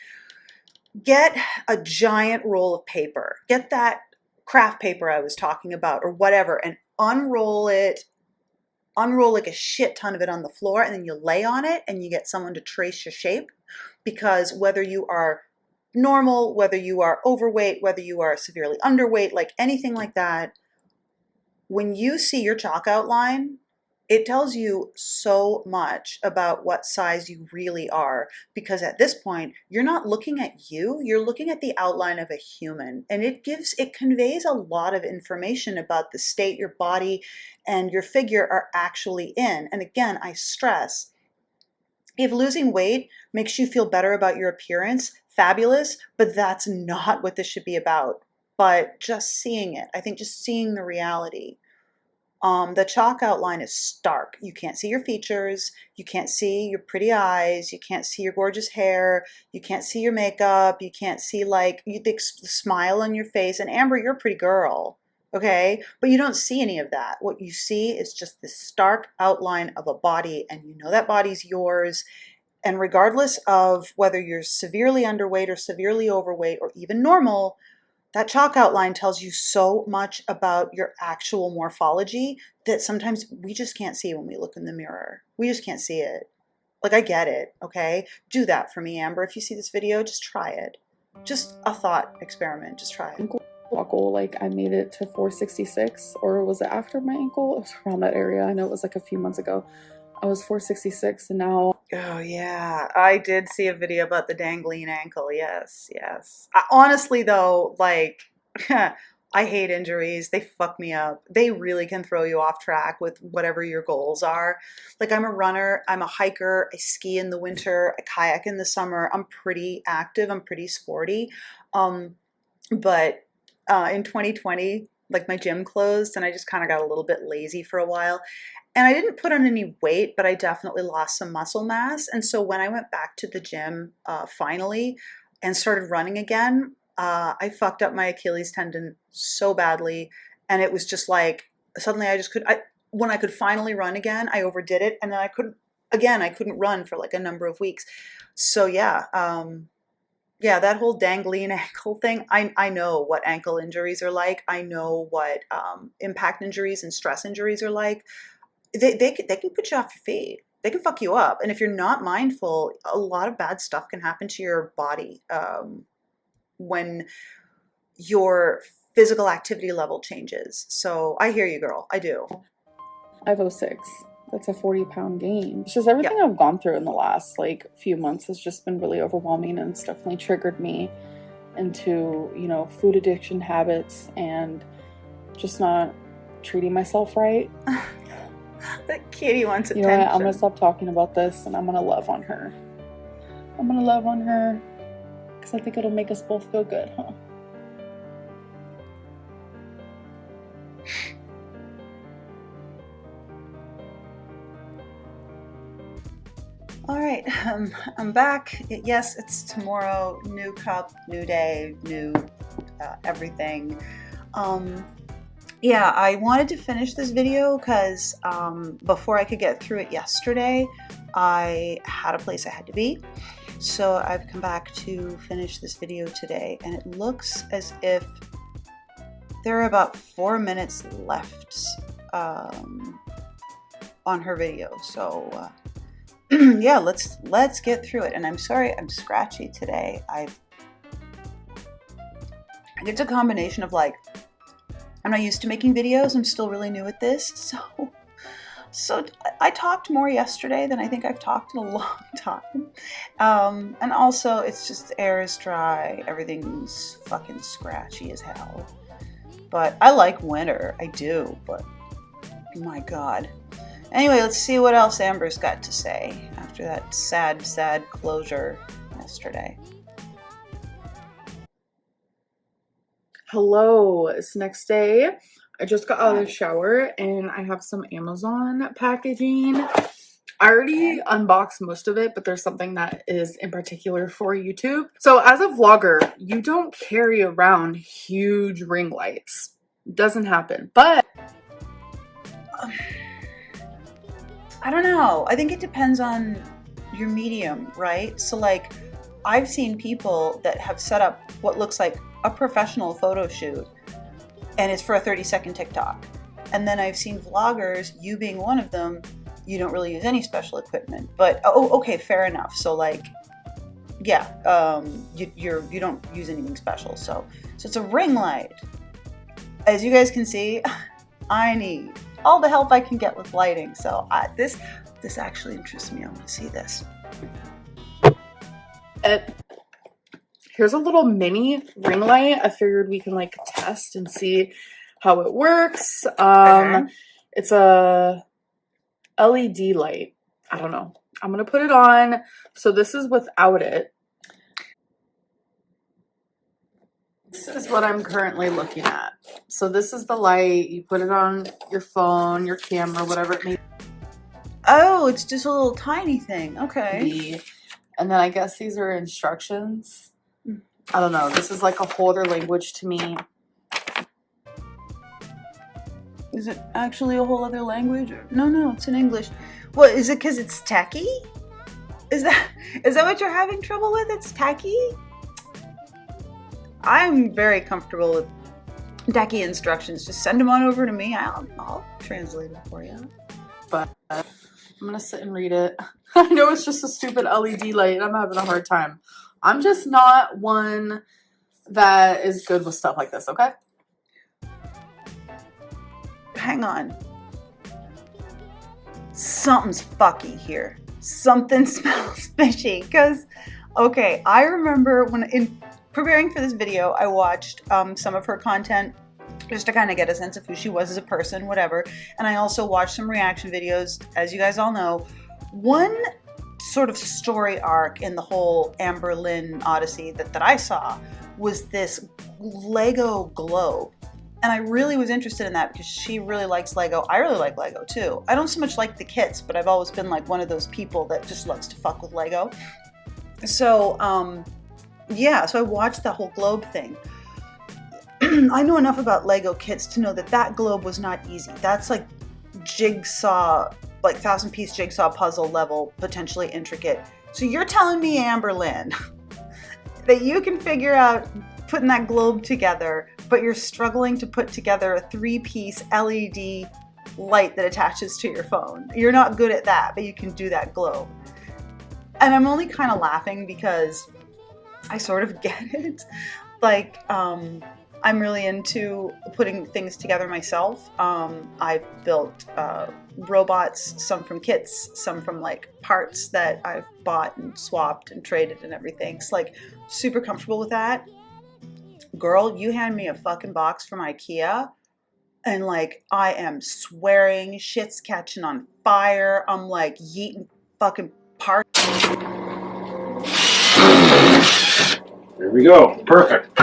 Get a giant roll of paper. Get that craft paper I was talking about, or whatever, and unroll it. Unroll like a shit ton of it on the floor, and then you lay on it and you get someone to trace your shape. Because whether you are normal, whether you are overweight, whether you are severely underweight, like anything like that, when you see your chalk outline, it tells you so much about what size you really are. Because at this point, you're not looking at you, you're looking at the outline of a human. And it conveys a lot of information about the state your body and your figure are actually in. And again, I stress, if losing weight makes you feel better about your appearance, fabulous, but that's not what this should be about. But just seeing it, I think just seeing the reality. The chalk outline is stark. You can't see your features. You can't see your pretty eyes. You can't see your gorgeous hair. You can't see your makeup. You can't see like the smile on your face. And Amber, you're a pretty girl, okay? But you don't see any of that. What you see is just this stark outline of a body, and you know that body's yours. And regardless of whether you're severely underweight or severely overweight or even normal, that chalk outline tells you so much about your actual morphology that sometimes we just can't see when we look in the mirror. We just can't see it. Like, I get it, okay? Do that for me, Amber. If you see this video, just try it. Just a thought experiment. Just try it. Buckle, like I made it to 466, or was it after my ankle? It was around that area. I know it was like a few months ago. I was 466, and now... Oh, yeah. I did see a video about the dangling ankle. Yes, yes. Honestly, though, like, I hate injuries. They fuck me up. They really can throw you off track with whatever your goals are. Like, I'm a runner. I'm a hiker. I ski in the winter. I kayak in the summer. I'm pretty active. I'm pretty sporty. But in 2020, like, my gym closed, and I just kind of got a little bit lazy for a while. And I didn't put on any weight, but I definitely lost some muscle mass. And so when I went back to the gym finally and started running again, I fucked up my Achilles tendon so badly. And it was just like, suddenly when I could finally run again, I overdid it. And then I couldn't run for like a number of weeks. So yeah, Yeah, that whole dangling ankle thing. I know what ankle injuries are like. I know what impact injuries and stress injuries are like. They can put you off your feet. They can fuck you up. And if you're not mindful, a lot of bad stuff can happen to your body when your physical activity level changes. So I hear you, girl. I do. 506. That's a 40-pound gain. It's just everything I've gone through in the last like few months has just been really overwhelming, and it's definitely triggered me into, you know, food addiction habits and just not treating myself right. That kitty wants You attention. know what? I'm gonna stop talking about this and I'm gonna love on her. I'm gonna love on her because I think it'll make us both feel good, huh? All right, I'm back. Yes, it's tomorrow. New cup, new day, new everything. Yeah, I wanted to finish this video because before I could get through it yesterday, I had a place I had to be. So I've come back to finish this video today, and it looks as if there are about 4 minutes left on her video. So yeah, let's get through it. And I'm sorry I'm scratchy today. It's a combination of like, I'm not used to making videos. I'm still really new at this. So I talked more yesterday than I think I've talked in a long time. And also it's just the air is dry. Everything's fucking scratchy as hell. But I like winter. I do, but my God. Anyway, let's see what else Amber's got to say after that sad, sad closure yesterday. Hello, it's the next day. I just got out of the shower and I have some Amazon packaging. I already unboxed most of it, but there's something that is in particular for YouTube. So as a vlogger, you don't carry around huge ring lights. It doesn't happen, but I don't know. I think it depends on your medium, right? So like, I've seen people that have set up what looks like a professional photo shoot, and it's for a 30-second TikTok. And then I've seen vloggers, you being one of them, you don't really use any special equipment. But oh, okay, fair enough. So like, yeah, you don't use anything special. So it's a ring light. As you guys can see, I need all the help I can get with lighting. So this actually interests me. I want to see this. Here's a little mini ring light. I figured we can like test and see how it works. It's a LED light. I don't know. I'm gonna put it on. So this is without it. This is what I'm currently looking at. So this is the light. You put it on your phone, your camera, whatever it may be. Oh, it's just a little tiny thing. Okay. And then I guess these are instructions. I don't know. This is like a whole other language to me. Is it actually a whole other language? No, it's in English. What, is it because it's tacky? Is that what you're having trouble with? It's tacky? I'm very comfortable with tacky instructions. Just send them on over to me. I'll translate it for you. But I'm gonna sit and read it. I know it's just a stupid LED light and I'm having a hard time. I'm just not one that is good with stuff like this, okay? Hang on. Something's fucky here. Something smells fishy. Because, okay, I remember when in preparing for this video, I watched some of her content just to kind of get a sense of who she was as a person, whatever. And I also watched some reaction videos, as you guys all know. One sort of story arc in the whole Amberlynn odyssey that I saw was this Lego globe. And I really was interested in that because she really likes Lego. I really like Lego too. I don't so much like the kits, but I've always been like one of those people that just loves to fuck with Lego. So, yeah, so I watched the whole globe thing. I know enough about Lego kits to know that globe was not easy. That's like jigsaw, like 1,000-piece jigsaw puzzle level, potentially intricate. So you're telling me, Amberlynn, that you can figure out putting that globe together, but you're struggling to put together a 3-piece LED light that attaches to your phone. You're not good at that, but you can do that globe. And I'm only kind of laughing because I sort of get it. Like, I'm really into putting things together myself. I've built robots, some from kits, some from like parts that I've bought and swapped and traded and everything. It's like super comfortable with that. Girl, you hand me a fucking box from IKEA and like I am swearing, shit's catching on fire. I'm like yeeting fucking parts. There we go. Perfect.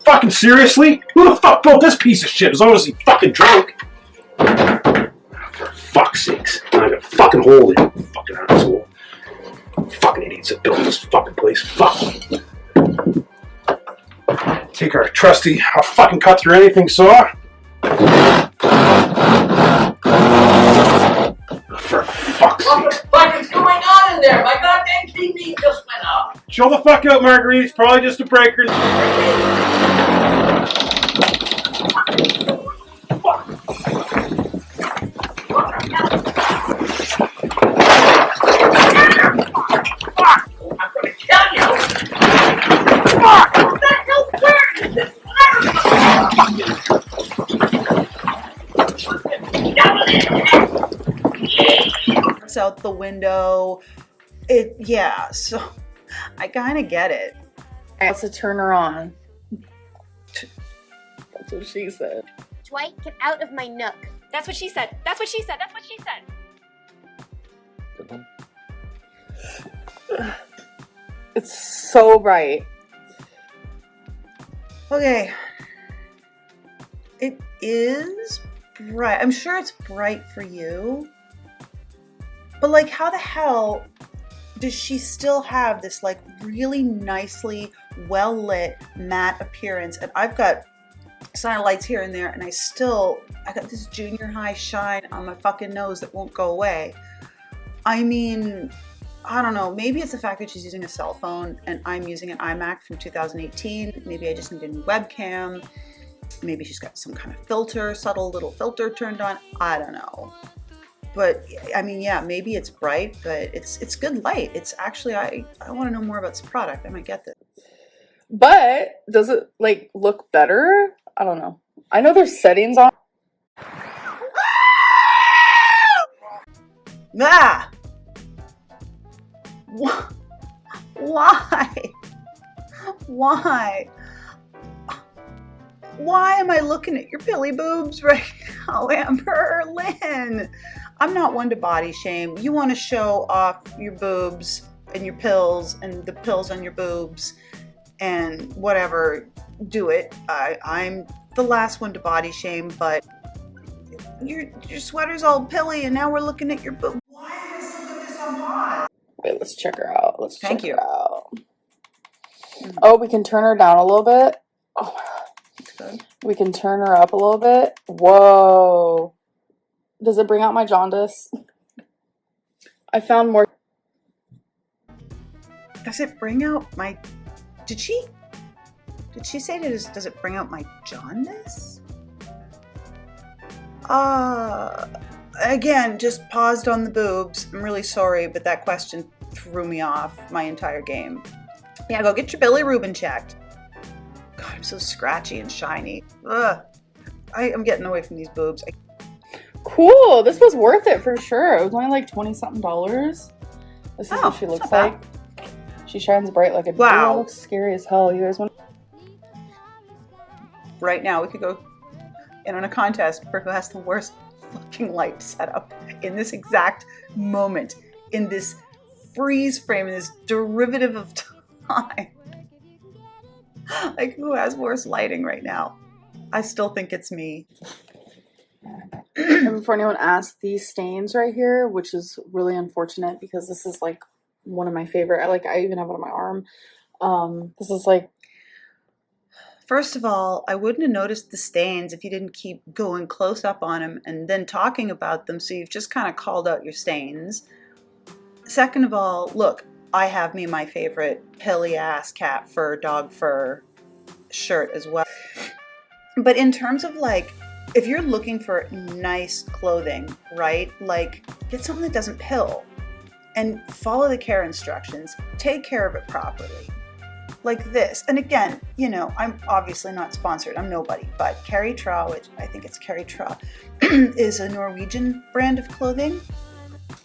Fucking seriously? Who the fuck built this piece of shit? As long as he fucking drunk. For fuck's sakes. I'm gonna fucking hold it, you fucking asshole. Fucking idiots that built this fucking place. Fuck. Take our trusty, I'll fucking cut through anything saw. For fuck's sake. What the fuck is going on in there? My goddamn TV just went up. Chill the fuck out, Marguerite. It's probably just a breaker. Out the window. Yeah, so I kind of get it. I have to turn her on. That's what she said. Dwight, get out of my nook. That's what she said. That's what she said. That's what she said. Good one. It's so bright. Okay. It is bright. I'm sure it's bright for you. But like, how the hell does she still have this like really nicely well lit matte appearance? And I've got sign lights here and there, and I got this junior high shine on my fucking nose that won't go away. I mean, I don't know, maybe it's the fact that she's using a cell phone and I'm using an iMac from 2018. Maybe I just need a new webcam. Maybe she's got some kind of filter, subtle little filter turned on. I don't know. But I mean, yeah, maybe it's bright, but it's good light. It's actually, I want to know more about this product. I might get this. But does it like look better? I don't know. I know there's settings on. Ah! Why? Why? Why am I looking at your pilly boobs right now, Amberlynn? I'm not one to body shame. You want to show off your boobs and your pills and the pills on your boobs and whatever, do it. I'm the last one to body shame, but your sweater's all pilly and now we're looking at your boobs. Why did I still put this on pause? Wait, let's check her out. Let's Thank check you. her out. Oh, we can turn her down a little bit. Oh, we can turn her up a little bit. Whoa. Does it bring out my jaundice? I found more. Does it bring out my... Did she say does it bring out my jaundice? Again, just paused on the boobs. I'm really sorry, but that question threw me off my entire game. Yeah, go get your bilirubin checked. God, I'm so scratchy and shiny. Ugh. I'm getting away from these boobs. Cool. This was worth it for sure. It was only like $20-something. This is what she looks like. She shines bright like a bear. It looks scary as hell. You guys want? Right now, we could go in on a contest for who has the worst fucking light set up in this exact moment, in this freeze frame, in this derivative of time. Like, who has worse lighting right now? I still think it's me. And before anyone asks, these stains right here, which is really unfortunate because this is like one of my favorite. I even have it on my arm. This is like. First of all, I wouldn't have noticed the stains if you didn't keep going close up on them and then talking about them. So you've just kind of called out your stains. Second of all, look, I have me my favorite pilly ass cat fur, dog fur shirt as well. But in terms of like, if you're looking for nice clothing, right? Like, get something that doesn't pill and follow the care instructions. Take care of it properly. Like this. And again, you know, I'm obviously not sponsored. I'm nobody. But Carrie Tra, which I think it's Carrie Tra, is a Norwegian brand of clothing.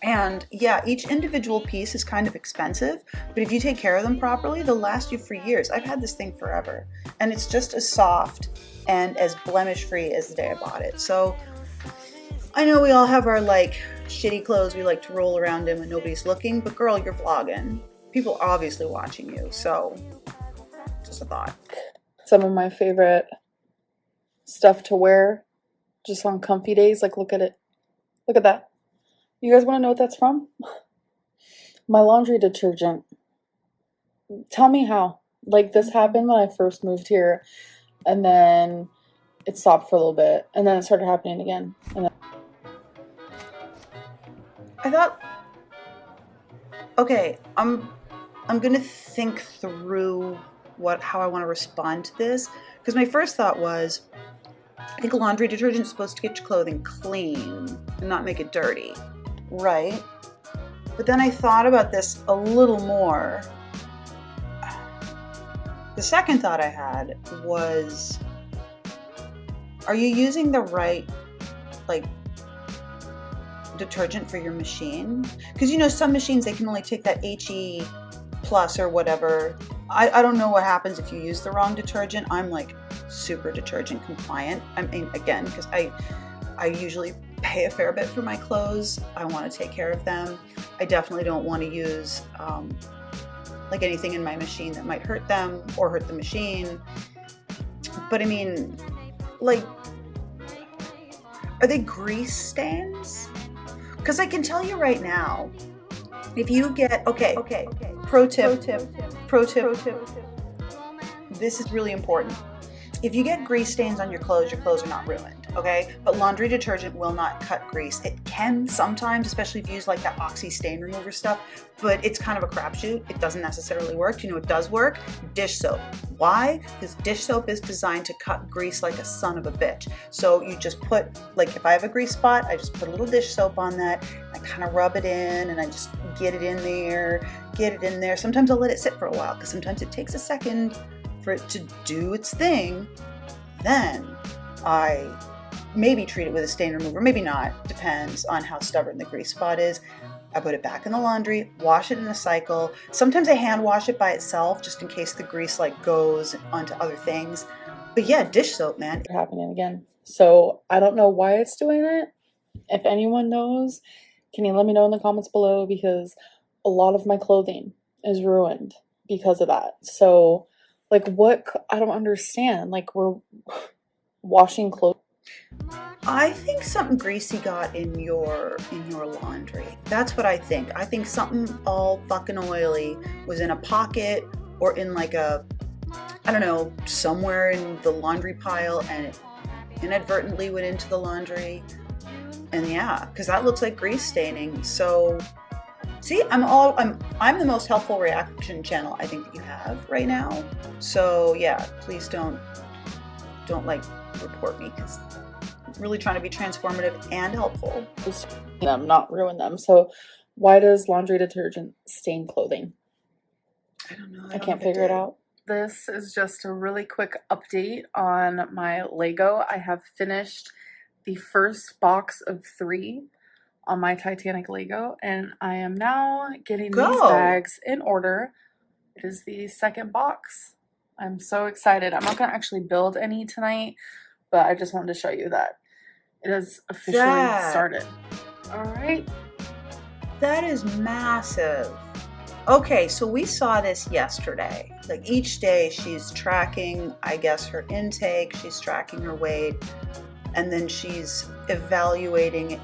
And yeah, each individual piece is kind of expensive, but if you take care of them properly, they'll last you for years. I've had this thing forever, and it's just as soft and as blemish-free as the day I bought it. So I know we all have our like shitty clothes we like to roll around in when nobody's looking, but girl, you're vlogging. People are obviously watching you, so just a thought. Some of my favorite stuff to wear just on comfy days. Like, look at it. Look at that. You guys want to know what that's from? My laundry detergent. Tell me how. Like, this happened when I first moved here, and then it stopped for a little bit, and then it started happening again. And then I thought, okay, I'm gonna think through how I want to respond to this, because my first thought was, I think laundry detergent is supposed to get your clothing clean and not make it dirty. Right. But then I thought about this a little more. The second thought I had was, are you using the right, like, detergent for your machine? Because, you know, some machines, they can only take that HE plus or whatever. I don't know what happens if you use the wrong detergent. I'm like super detergent compliant. I mean, again, because I usually pay a fair bit for my clothes. I want to take care of them. I definitely don't want to use like anything in my machine that might hurt them or hurt the machine. But I mean, like, are they grease stains? Because I can tell you right now, if you get, okay, pro tip, this is really important. If you get grease stains on your clothes are not ruined, okay? But laundry detergent will not cut grease. It can sometimes, especially if you use like that oxy stain remover stuff, but it's kind of a crapshoot. It doesn't necessarily work. You know what does work? Dish soap. Why? Because dish soap is designed to cut grease like a son of a bitch. So you just put, like, if I have a grease spot, I just put a little dish soap on that. I kind of rub it in and I just get it in there. Sometimes I'll let it sit for a while because sometimes it takes a second for it to do its thing. Then I maybe treat it with a stain remover, maybe not, depends on how stubborn the grease spot is. I put it back in the laundry, wash it in a cycle. Sometimes I hand wash it by itself just in case the grease like goes onto other things. But yeah, dish soap, man. it's happening again. So I don't know why it's doing it. If anyone knows, can you let me know in the comments below, because a lot of my clothing is ruined because of that. So like, what? I don't understand. Like, we're washing clothes. I think something greasy got in your laundry. That's what I think. I think something all fucking oily was in a pocket or in like a, I don't know, somewhere in the laundry pile, and it inadvertently went into the laundry. And yeah, because that looks like grease staining. So see, I'm the most helpful reaction channel I think that you have right now. So yeah, please don't like report me, because I'm really trying to be transformative and helpful. Them, not ruin them. So why does laundry detergent stain clothing? I don't know. I can't figure it out. This is just a really quick update on my Lego. I have finished the first box of 3 on my Titanic Lego, and I am now getting these bags in order. It is the second box. I'm so excited. I'm not going to actually build any tonight, but I just wanted to show you that it has officially started. All right. That is massive. Okay, so we saw this yesterday. Like, each day she's tracking, I guess, her intake, she's tracking her weight, and then she's evaluating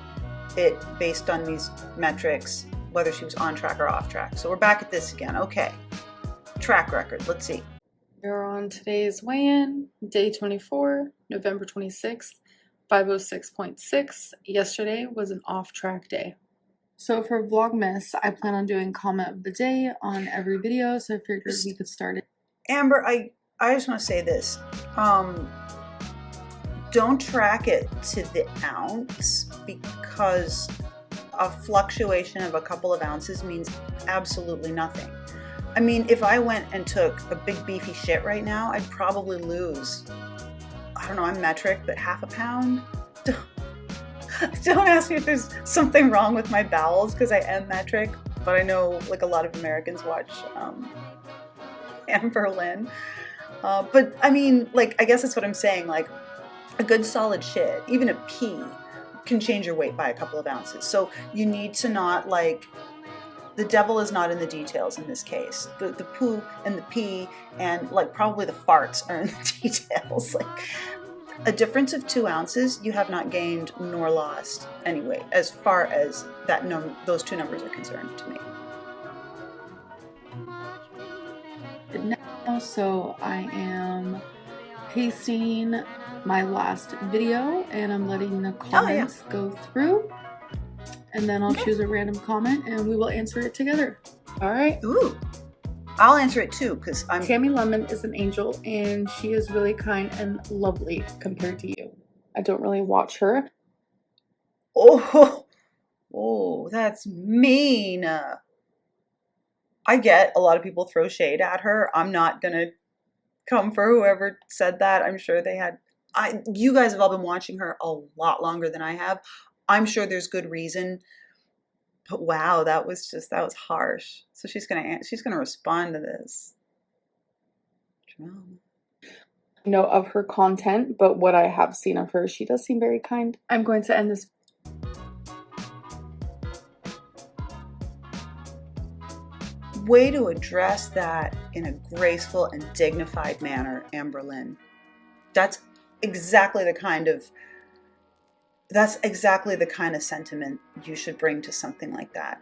it based on these metrics, whether she was on track or off track. So we're back at this again. Okay, track record, let's see. We're on today's weigh-in, day 24, November 26th, 506.6. Yesterday was an off-track day. So for Vlogmas, I plan on doing comment of the day on every video, so I figured we could start it. Amber, I just want to say this. Don't track it to the ounce, because a fluctuation of a couple of ounces means absolutely nothing. I mean, if I went and took a big beefy shit right now, I'd probably lose, I don't know, I'm metric, but half a pound. Don't ask me if there's something wrong with my bowels, because I am metric, but I know like a lot of Americans watch Amberlynn. But I mean, like, I guess that's what I'm saying, like a good solid shit, even a pee, can change your weight by a couple of ounces. So you need to not, like, the devil is not in the details in this case. The poo and the pee and like probably the farts are in the details. Like a difference of 2 ounces, you have not gained nor lost anyway, as far as that those two numbers are concerned to me. Now, so I am pasting my last video and I'm letting the comments go through, and then I'll choose a random comment and we will answer it together. All right. Ooh, I'll answer it too, because I'm Tammy Lemon is an angel and she is really kind and lovely compared to you. I don't really watch her. Oh, that's mean. I get a lot of people throw shade at her. I'm not gonna come for whoever said that. I'm sure they had. You guys have all been watching her a lot longer than I have. I'm sure there's good reason. But wow, that was harsh. So she's gonna respond to this. Drama. Know of her content, but what I have seen of her, she does seem very kind. I'm going to end this. Way to address that in a graceful and dignified manner, Amberlynn. That's exactly the kind of sentiment you should bring to something like that.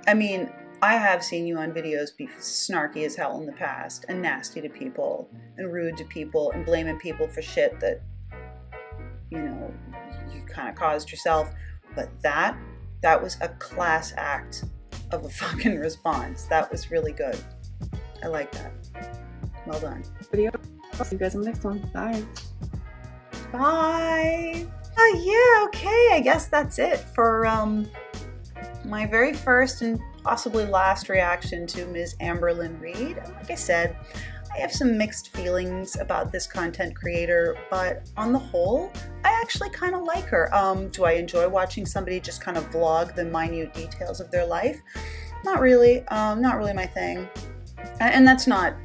I mean, I have seen you on videos be snarky as hell in the past, and nasty to people, and rude to people, and blaming people for shit that, you know, you kind of caused yourself. But that was a class act of a fucking response. That was really good. I like that. Well done. Video. I'll see you guys in the next one. Bye. Bye. Oh yeah, okay. I guess that's it for my very first and possibly last reaction to Ms. Amberlynn Reid. Like I said, I have some mixed feelings about this content creator, but on the whole, I actually kind of like her. Do I enjoy watching somebody just kind of vlog the minute details of their life? Not really. Not really my thing. And that's not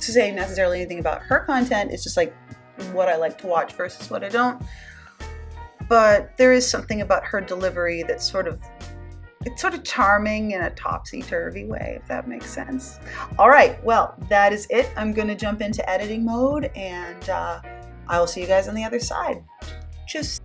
to say necessarily anything about her content. It's just like what I like to watch versus what I don't. But there is something about her delivery that's sort of charming in a topsy-turvy way, if that makes sense. All right, well, that is it. I'm going to jump into editing mode, and I will see you guys on the other side. Tschüss.